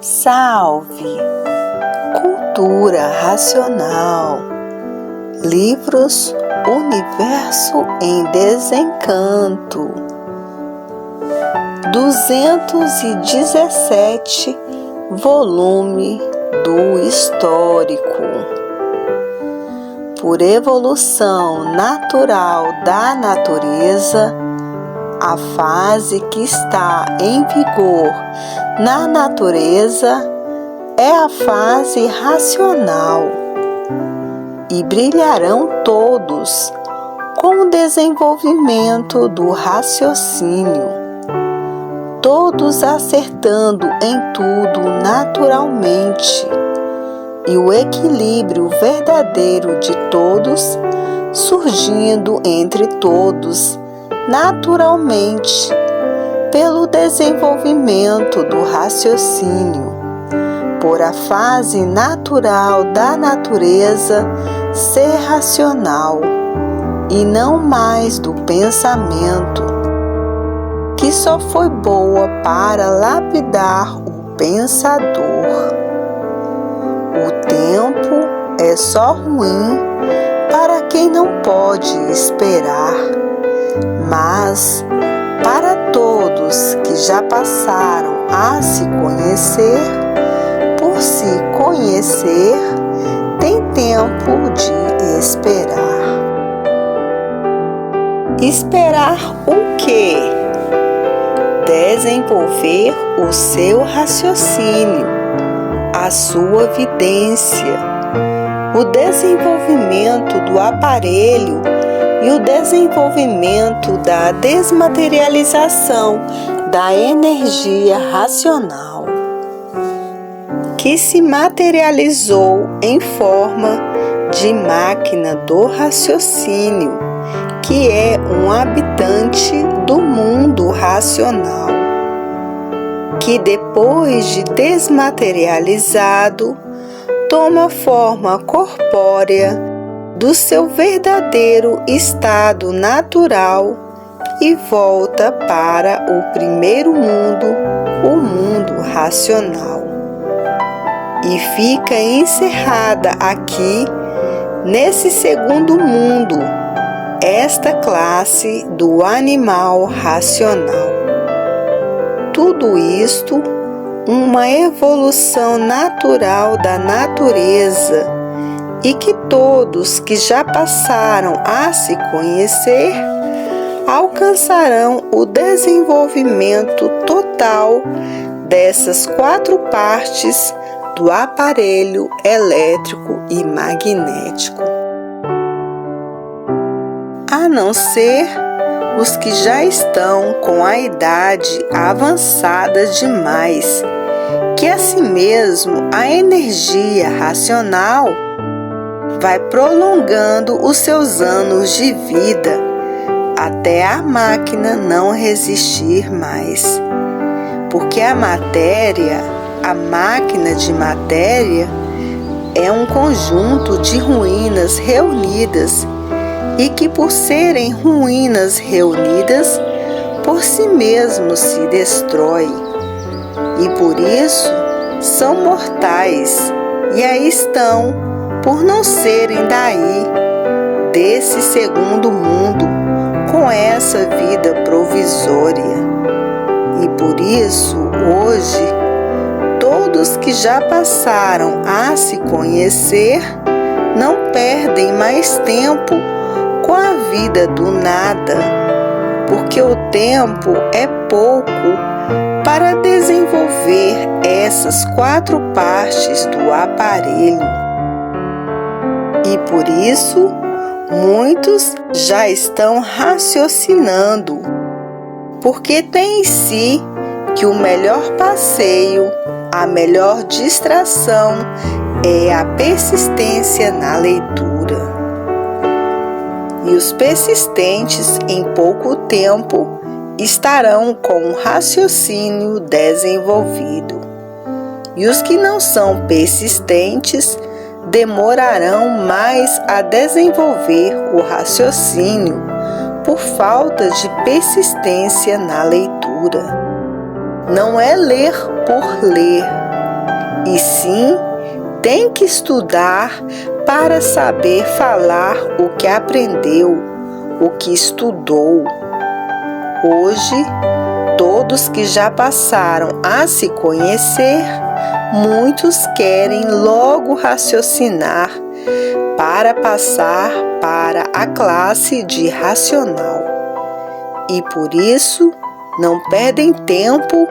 Salve! Cultura racional. Livros Universo em Desencanto. 217, volume do Histórico. Por evolução natural da natureza, a fase que está em vigor na natureza é a fase racional, e brilharão todos com o desenvolvimento do raciocínio, todos acertando em tudo naturalmente, e o equilíbrio verdadeiro de todos surgindo entre todos naturalmente, pelo desenvolvimento do raciocínio, por a fase natural da natureza ser racional e não mais do pensamento, que só foi boa para lapidar o pensador. O tempo é só ruim para quem não pode esperar, mas para todos que já passaram a se conhecer, por se conhecer, tem tempo de esperar. Esperar o quê? Desenvolver o seu raciocínio, a sua vidência, o desenvolvimento do aparelho e o desenvolvimento da desmaterialização da energia racional, que se materializou em forma de máquina do raciocínio, que é um habitante do mundo racional, que depois de desmaterializado, toma forma corpórea do seu verdadeiro estado natural e volta para o primeiro mundo, o mundo racional. E fica encerrada aqui, nesse segundo mundo, esta classe do animal racional. Tudo isto, uma evolução natural da natureza, e que todos que já passaram a se conhecer alcançarão o desenvolvimento total dessas 4 partes do aparelho elétrico e magnético. A não ser os que já estão com a idade avançada demais, que assim mesmo a energia racional vai prolongando os seus anos de vida até a máquina não resistir mais. Porque a matéria, a máquina de matéria, é um conjunto de ruínas reunidas e que, por serem ruínas reunidas, por si mesmo se destrói. E por isso são mortais, e aí estão, por não serem daí, desse segundo mundo, com essa vida provisória. E por isso, hoje, todos que já passaram a se conhecer, não perdem mais tempo com a vida do nada, porque o tempo é pouco para desenvolver essas 4 partes do aparelho. E por isso, muitos já estão raciocinando, porque tem em si que o melhor passeio, a melhor distração é a persistência na leitura. E os persistentes, em pouco tempo, estarão com o raciocínio desenvolvido. E os que não são persistentes demorarão mais a desenvolver o raciocínio por falta de persistência na leitura. Não é ler por ler, e sim tem que estudar para saber falar o que aprendeu, o que estudou. Hoje, todos que já passaram a se conhecer, muitos querem logo raciocinar para passar para a classe de racional. E por isso, não perdem tempo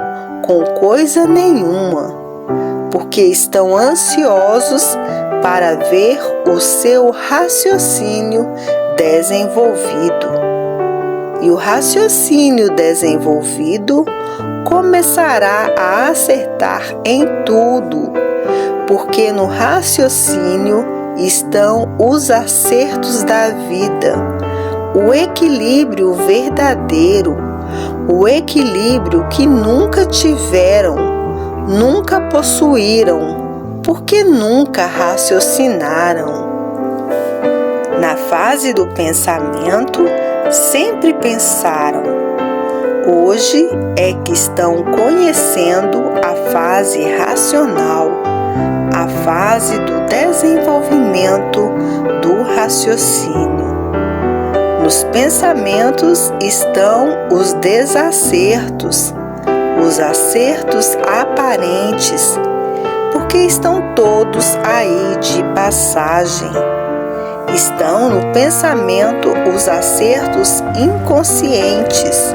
com coisa nenhuma, porque estão ansiosos para ver o seu raciocínio desenvolvido. E o raciocínio desenvolvido começará a acertar em tudo, porque no raciocínio estão os acertos da vida, o equilíbrio verdadeiro, o equilíbrio que nunca tiveram, nunca possuíram, porque nunca raciocinaram. Na fase do pensamento, sempre pensaram. Hoje é que estão conhecendo a fase racional, a fase do desenvolvimento do raciocínio. Nos pensamentos estão os desacertos, os acertos aparentes, porque estão todos aí de passagem. Estão no pensamento os acertos inconscientes.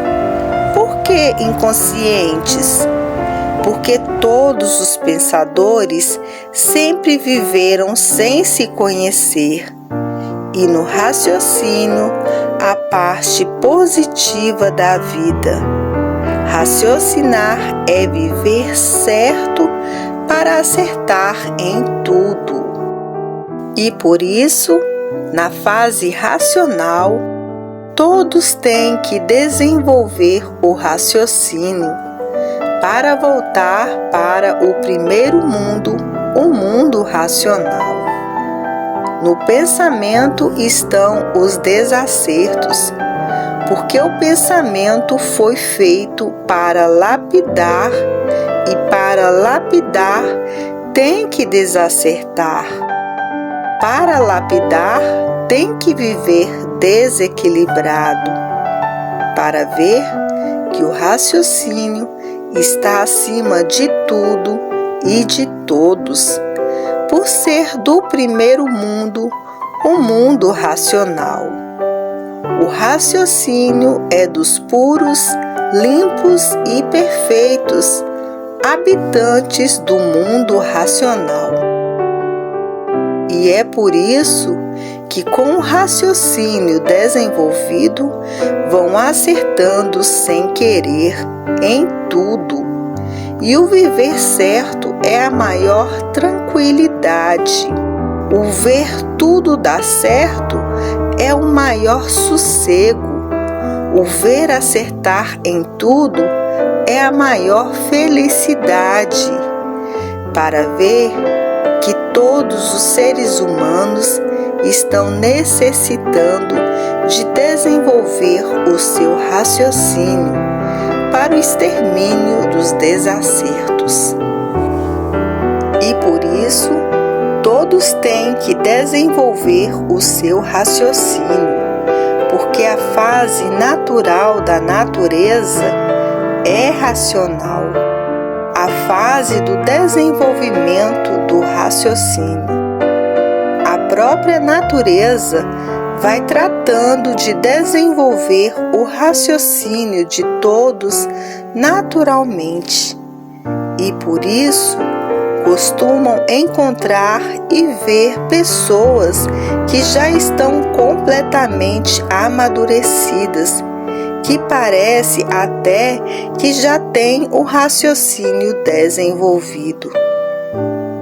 Por que inconscientes? Porque todos os pensadores sempre viveram sem se conhecer. E no raciocínio, a parte positiva da vida. Raciocinar é viver certo para acertar em tudo. E por isso, na fase racional, todos têm que desenvolver o raciocínio para voltar para o primeiro mundo, o mundo racional. No pensamento estão os desacertos, porque o pensamento foi feito para lapidar e para lapidar tem que desacertar. Para lapidar tem que viver desequilibrado, para ver que o raciocínio está acima de tudo e de todos, por ser do primeiro mundo, o mundo racional. O raciocínio é dos puros, limpos e perfeitos, habitantes do mundo racional. E é por isso que com o raciocínio desenvolvido vão acertando sem querer em tudo. E o viver certo é a maior tranquilidade. O ver tudo dar certo é o maior sossego. O ver acertar em tudo é a maior felicidade. Para ver que todos os seres humanos estão necessitando de desenvolver o seu raciocínio para o extermínio dos desacertos. E por isso, todos têm que desenvolver o seu raciocínio, porque a fase natural da natureza é racional, a fase do desenvolvimento do raciocínio. A própria natureza vai tratando de desenvolver o raciocínio de todos naturalmente, e por isso costumam encontrar e ver pessoas que já estão completamente amadurecidas, que parece até que já têm o raciocínio desenvolvido.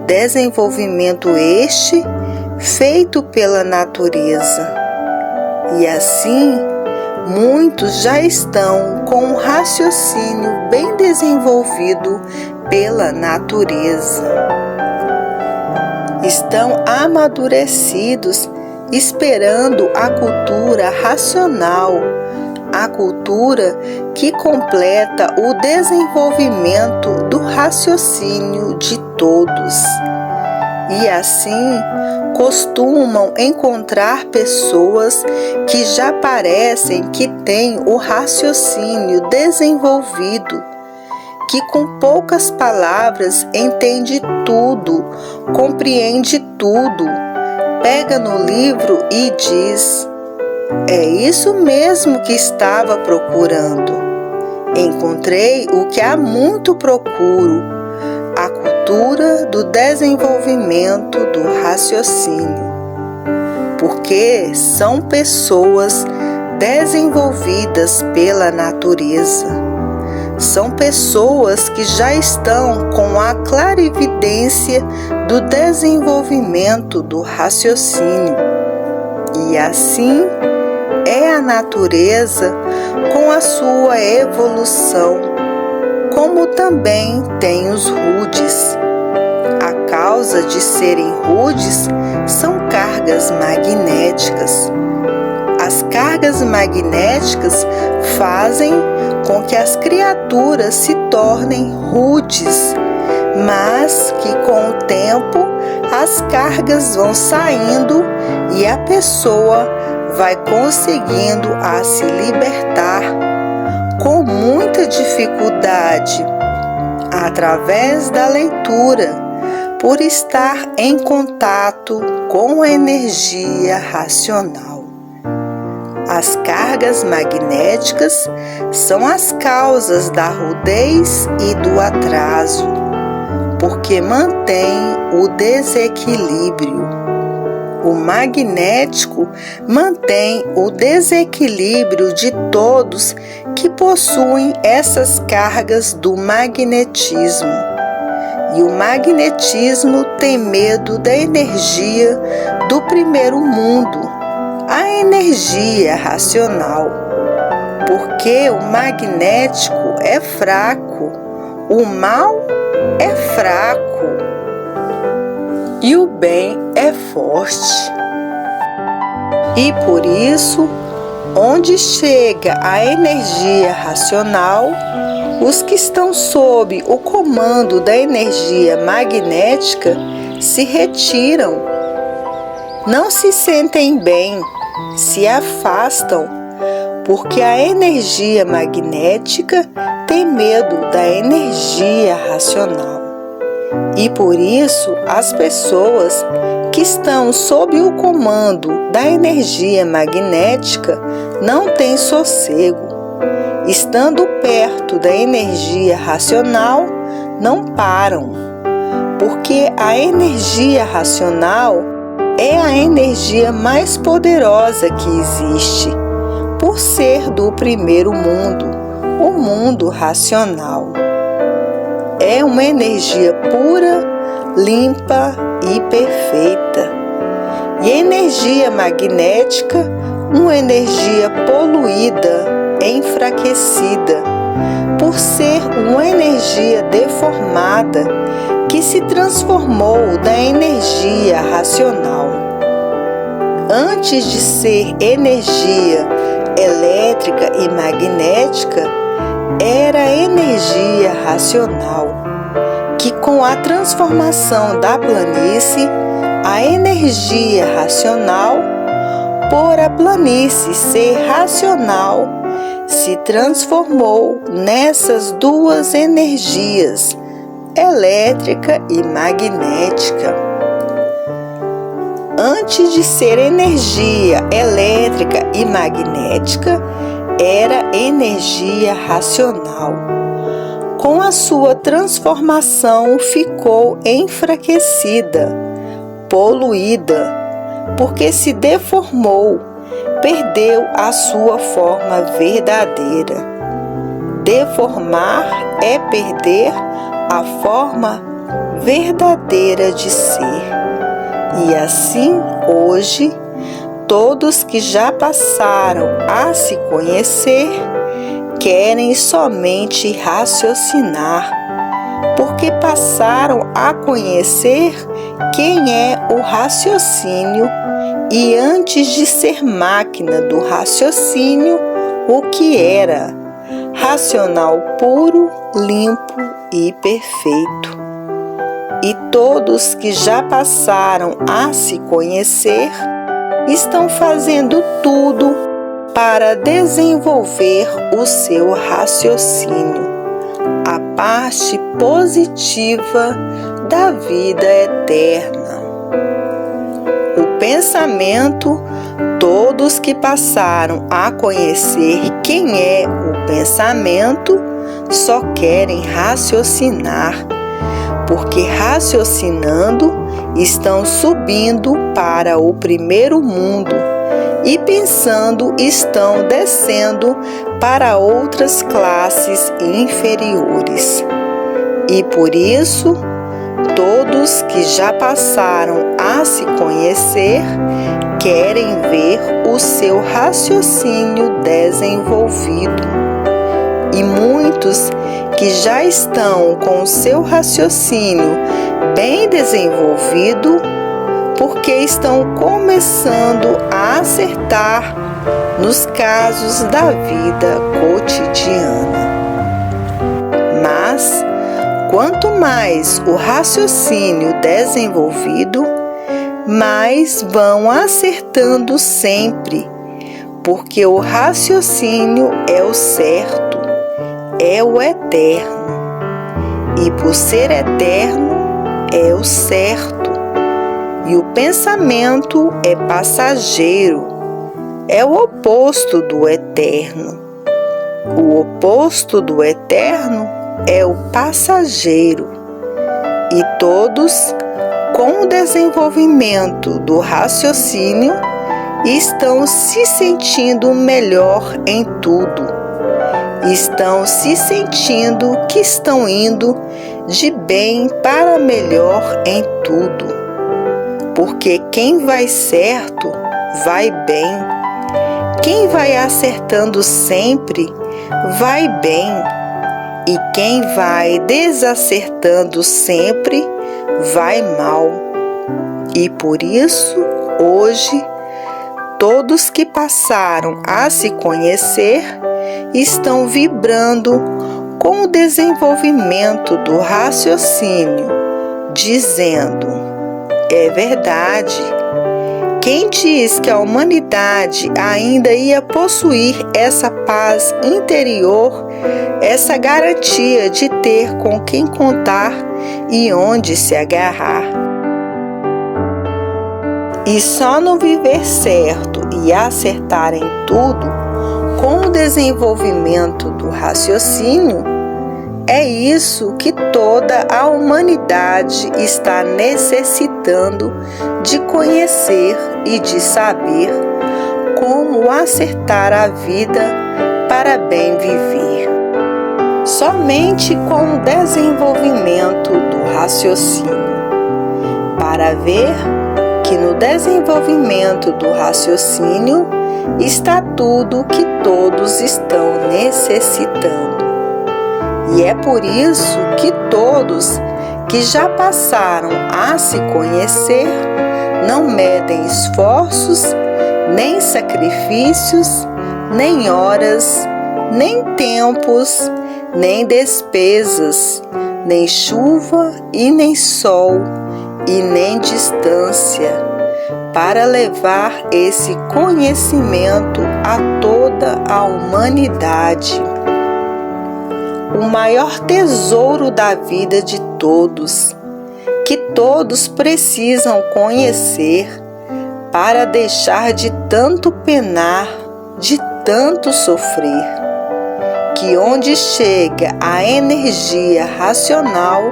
Desenvolvimento este feito pela natureza. E assim, muitos já estão com o raciocínio bem desenvolvido pela natureza. Estão amadurecidos, esperando a cultura racional, a cultura que completa o desenvolvimento do raciocínio de todos. E assim, costumam encontrar pessoas que já parecem que têm o raciocínio desenvolvido, que com poucas palavras entende tudo, compreende tudo, pega no livro e diz: é isso mesmo que estava procurando. Encontrei o que há muito procuro, a cultura do desenvolvimento do raciocínio. Porque são pessoas desenvolvidas pela natureza. São pessoas que já estão com a clarividência do desenvolvimento do raciocínio. E assim é a natureza com a sua evolução, como também tem os rudes. A causa de serem rudes são cargas magnéticas. As cargas magnéticas fazem com que as criaturas se tornem rudes, mas que com o tempo as cargas vão saindo e a pessoa vai conseguindo a se libertar com muita dificuldade, através da leitura, por estar em contato com a energia racional. As cargas magnéticas são as causas da rudez e do atraso, porque mantém o desequilíbrio. O magnético mantém o desequilíbrio de todos que possuem essas cargas do magnetismo. E o magnetismo tem medo da energia do primeiro mundo, a energia racional, porque o magnético é fraco, o mal é fraco e o bem é forte. E por isso, onde chega a energia racional, os que estão sob o comando da energia magnética se retiram, não se sentem bem, se afastam, porque a energia magnética tem medo da energia racional. E por isso, as pessoas que estão sob o comando da energia magnética não têm sossego. Estando perto da energia racional, não param, porque a energia racional é a energia mais poderosa que existe, por ser do primeiro mundo, o mundo racional. É uma energia pura, limpa e perfeita. E a energia magnética, uma energia poluída, enfraquecida, por ser uma energia deformada que se transformou da energia racional. Antes de ser energia elétrica e magnética, era energia racional, que com a transformação da planície, a energia racional, por a planície ser racional, se transformou nessas duas energias, elétrica e magnética. Antes de ser energia elétrica e magnética, era energia racional. Com a sua transformação, ficou enfraquecida, poluída, porque se deformou, perdeu a sua forma verdadeira. Deformar é perder a forma verdadeira de ser. E assim, hoje, todos que já passaram a se conhecer querem somente raciocinar, porque passaram a conhecer quem é o raciocínio e antes de ser máquina do raciocínio, o que era racional puro, limpo e perfeito. E todos que já passaram a se conhecer estão fazendo tudo para desenvolver o seu raciocínio, a parte positiva da vida eterna. O pensamento, todos que passaram a conhecer quem é o pensamento, só querem raciocinar, porque raciocinando estão subindo para o primeiro mundo e pensando estão descendo para outras classes inferiores. E por isso, todos que já passaram a se conhecer querem ver o seu raciocínio desenvolvido. E muitos que já estão com o seu raciocínio bem desenvolvido, porque estão começando a acertar nos casos da vida cotidiana. Mas, quanto mais o raciocínio desenvolvido, mais vão acertando sempre, porque o raciocínio é o certo, é o eterno, e por ser eterno é o certo, e o pensamento é passageiro, é o oposto do eterno. O oposto do eterno é o passageiro, e todos, com o desenvolvimento do raciocínio, estão se sentindo melhor em tudo. Estão se sentindo que estão indo de bem para melhor em tudo. Porque quem vai certo, vai bem. Quem vai acertando sempre, vai bem. E quem vai desacertando sempre, vai mal. E por isso, hoje, todos que passaram a se conhecer estão vibrando com o desenvolvimento do raciocínio, dizendo: é verdade. Quem diz que a humanidade ainda ia possuir essa paz interior, essa garantia de ter com quem contar e onde se agarrar? E só no viver certo e acertar em tudo, com o desenvolvimento do raciocínio, é isso que toda a humanidade está necessitando de conhecer e de saber como acertar a vida para bem viver. Somente com o desenvolvimento do raciocínio, para ver que no desenvolvimento do raciocínio está tudo que todos estão necessitando. E é por isso que todos que já passaram a se conhecer não medem esforços, nem sacrifícios, nem horas, nem tempos, nem despesas, nem chuva e nem sol, e nem distância, para levar esse conhecimento a toda a humanidade. O maior tesouro da vida de todos, que todos precisam conhecer para deixar de tanto penar, de tanto sofrer, que onde chega a energia racional,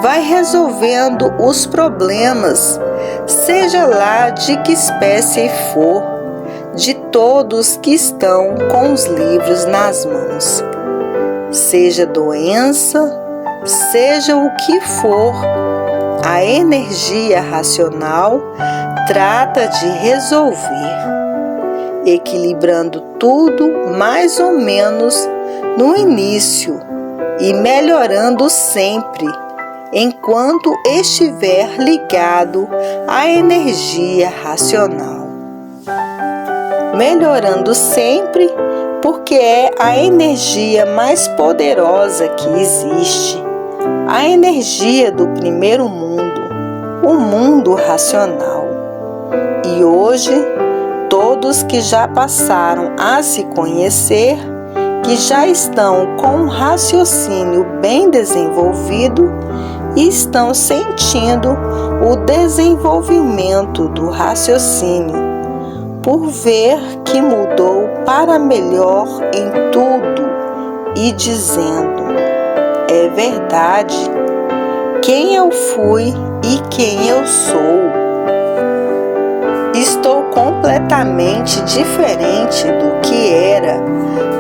vai resolvendo os problemas, seja lá de que espécie for, de todos que estão com os livros nas mãos. Seja doença, seja o que for, a energia racional trata de resolver, equilibrando tudo mais ou menos no início e melhorando sempre, enquanto estiver ligado à energia racional. Melhorando sempre porque é a energia mais poderosa que existe, a energia do primeiro mundo, o mundo racional. E hoje, todos que já passaram a se conhecer, que já estão com um raciocínio bem desenvolvido e estão sentindo o desenvolvimento do raciocínio, por ver que mudou para melhor em tudo e dizendo: é verdade, quem eu fui e quem eu sou. Estou completamente diferente do que era,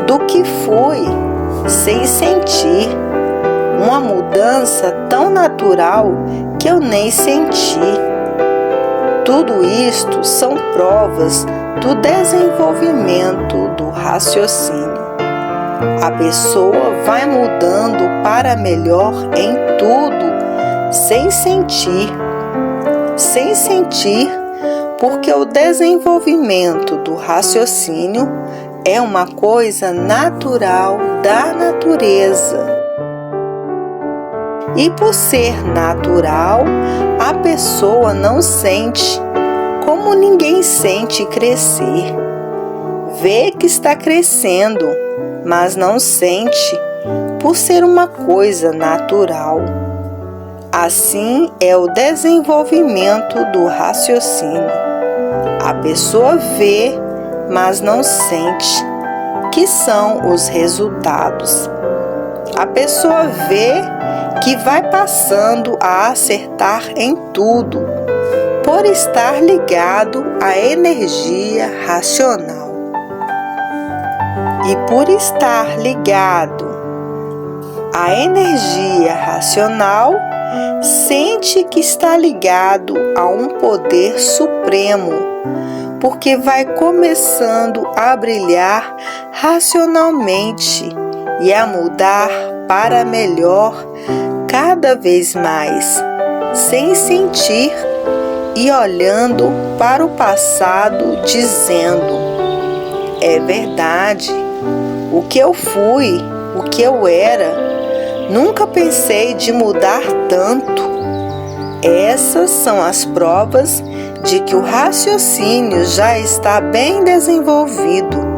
do que fui, sem sentir. Uma mudança tão natural que eu nem senti. Tudo isto são provas do desenvolvimento do raciocínio. A pessoa vai mudando para melhor em tudo, sem sentir, porque o desenvolvimento do raciocínio é uma coisa natural da natureza. E por ser natural, a pessoa não sente, como ninguém sente crescer. Vê que está crescendo, mas não sente, por ser uma coisa natural. Assim é o desenvolvimento do raciocínio. A pessoa vê, mas não sente, que são os resultados. A pessoa vê que vai passando a acertar em tudo, por estar ligado à energia racional. E por estar ligado à energia racional, sente que está ligado a um poder supremo, porque vai começando a brilhar racionalmente e a mudar para melhor cada vez mais, sem sentir e olhando para o passado, dizendo: é verdade, o que eu fui, o que eu era, nunca pensei de mudar tanto. Essas são as provas de que o raciocínio já está bem desenvolvido.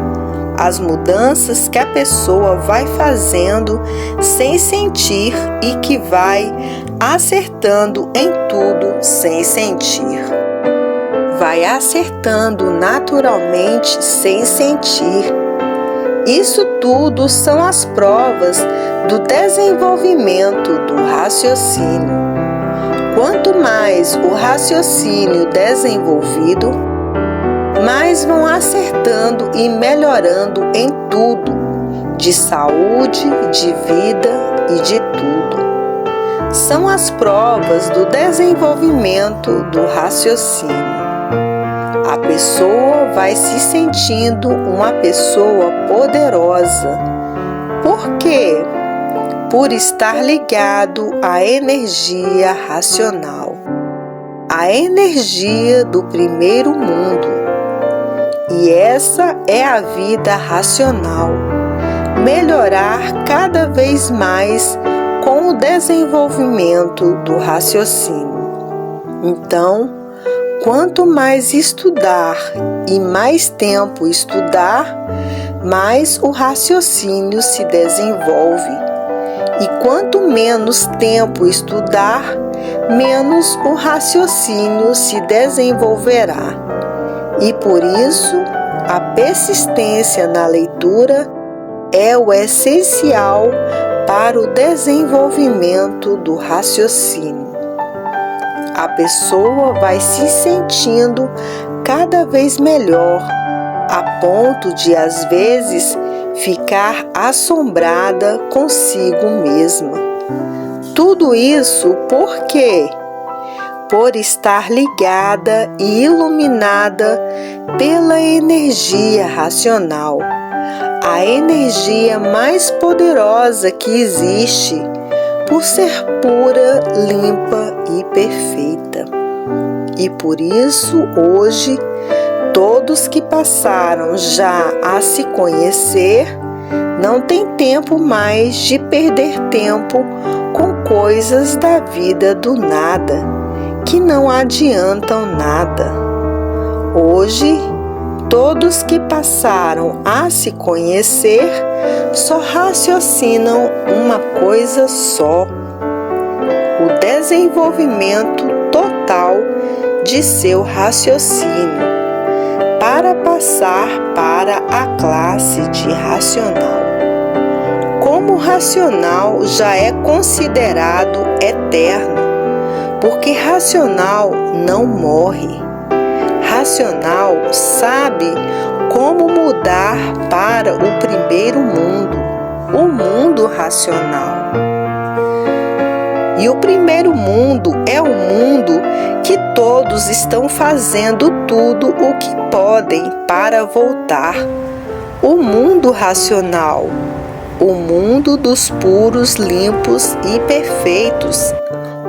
As mudanças que a pessoa vai fazendo sem sentir e que vai acertando em tudo sem sentir. Vai acertando naturalmente sem sentir. Isso tudo são as provas do desenvolvimento do raciocínio. Quanto mais o raciocínio desenvolvido, mais vão acertando e melhorando em tudo, de saúde, de vida e de tudo. São as provas do desenvolvimento do raciocínio. A pessoa vai se sentindo uma pessoa poderosa. Por quê? Por estar ligado à energia racional, a energia do primeiro mundo. E essa é a vida racional. Melhorar cada vez mais com o desenvolvimento do raciocínio. Então, quanto mais estudar e mais tempo estudar, mais o raciocínio se desenvolve. E quanto menos tempo estudar, menos o raciocínio se desenvolverá. E por isso, a persistência na leitura é o essencial para o desenvolvimento do raciocínio. A pessoa vai se sentindo cada vez melhor, a ponto de, às vezes, ficar assombrada consigo mesma. Tudo isso por quê? Por estar ligada e iluminada pela energia racional, a energia mais poderosa que existe, por ser pura, limpa e perfeita. E por isso, hoje, todos todos que passaram já a se conhecer não têm tempo mais de perder tempo com coisas da vida do nada, que não adiantam nada. Hoje, todos que passaram a se conhecer só raciocinam uma coisa só: o desenvolvimento total de seu raciocínio, para passar para a classe de racional. Como o racional já é considerado eterno, porque racional não morre. Racional sabe como mudar para o primeiro mundo, o mundo racional. E o primeiro mundo é o mundo que todos estão fazendo tudo o que podem para voltar. O mundo racional, o mundo dos puros, limpos e perfeitos,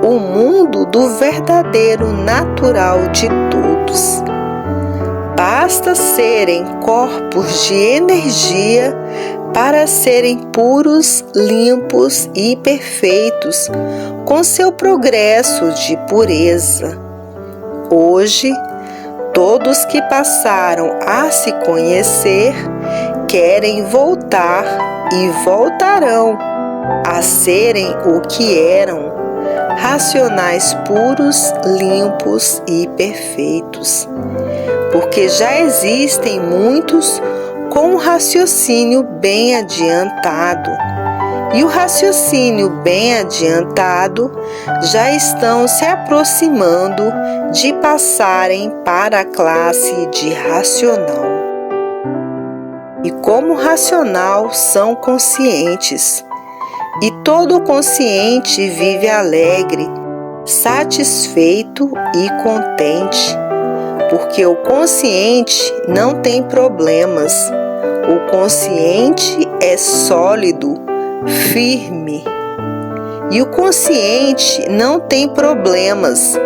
o mundo do verdadeiro natural de todos. Basta serem corpos de energia para serem puros, limpos e perfeitos, com seu progresso de pureza. Hoje, todos que passaram a se conhecer querem voltar e voltarão a serem o que eram, racionais puros, limpos e perfeitos. Porque já existem muitos com um raciocínio bem adiantado. E o raciocínio bem adiantado já estão se aproximando de passarem para a classe de racional. E como racional são conscientes, e todo consciente vive alegre, satisfeito e contente, porque o consciente não tem problemas, o consciente é sólido, firme. E o consciente não tem problemas,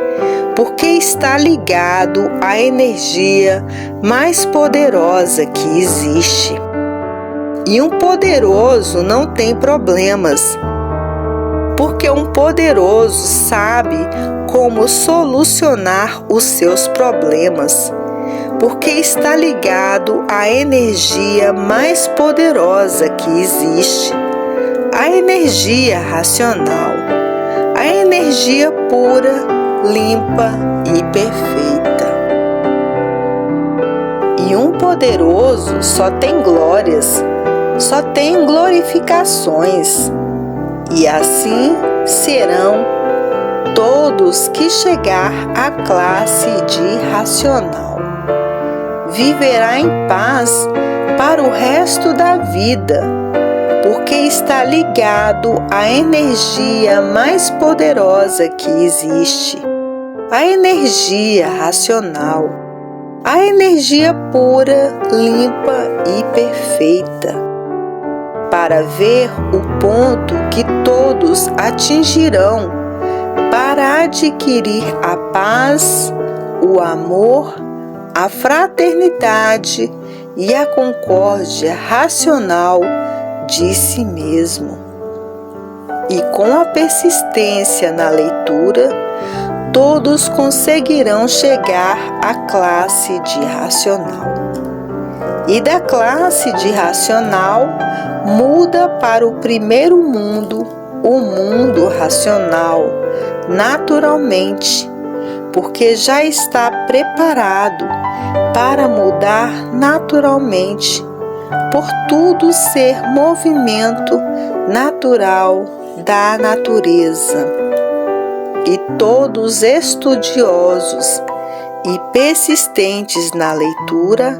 porque está ligado à energia mais poderosa que existe. E um poderoso não tem problemas, porque um poderoso sabe como solucionar os seus problemas, porque está ligado à energia mais poderosa que existe, a energia racional, a energia pura, limpa e perfeita. E um poderoso só tem glórias, só tem glorificações, e assim serão todos que chegar à classe de racional. Viverá em paz para o resto da vida, porque está ligado à energia mais poderosa que existe, a energia racional, a energia pura, limpa e perfeita, para ver o ponto que todos atingirão para adquirir a paz, o amor, a fraternidade e a concórdia racional de si mesmo. E com a persistência na leitura, todos conseguirão chegar à classe de racional. E da classe de racional muda para o primeiro mundo, o mundo racional, naturalmente, porque já está preparado para mudar naturalmente, por tudo ser movimento natural da natureza. E todos estudiosos e persistentes na leitura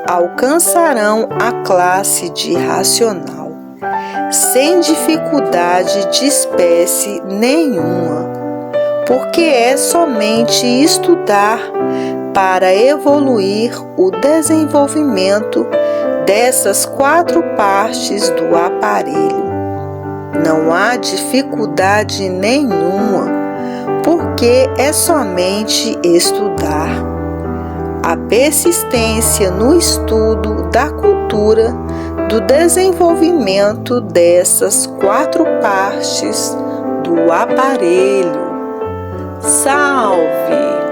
alcançarão a classe de racional, sem dificuldade de espécie nenhuma, porque é somente estudar para evoluir o desenvolvimento dessas 4 partes do aparelho. Não há dificuldade nenhuma, porque é somente estudar. a persistência no estudo da cultura do desenvolvimento dessas 4 partes do aparelho. Salve!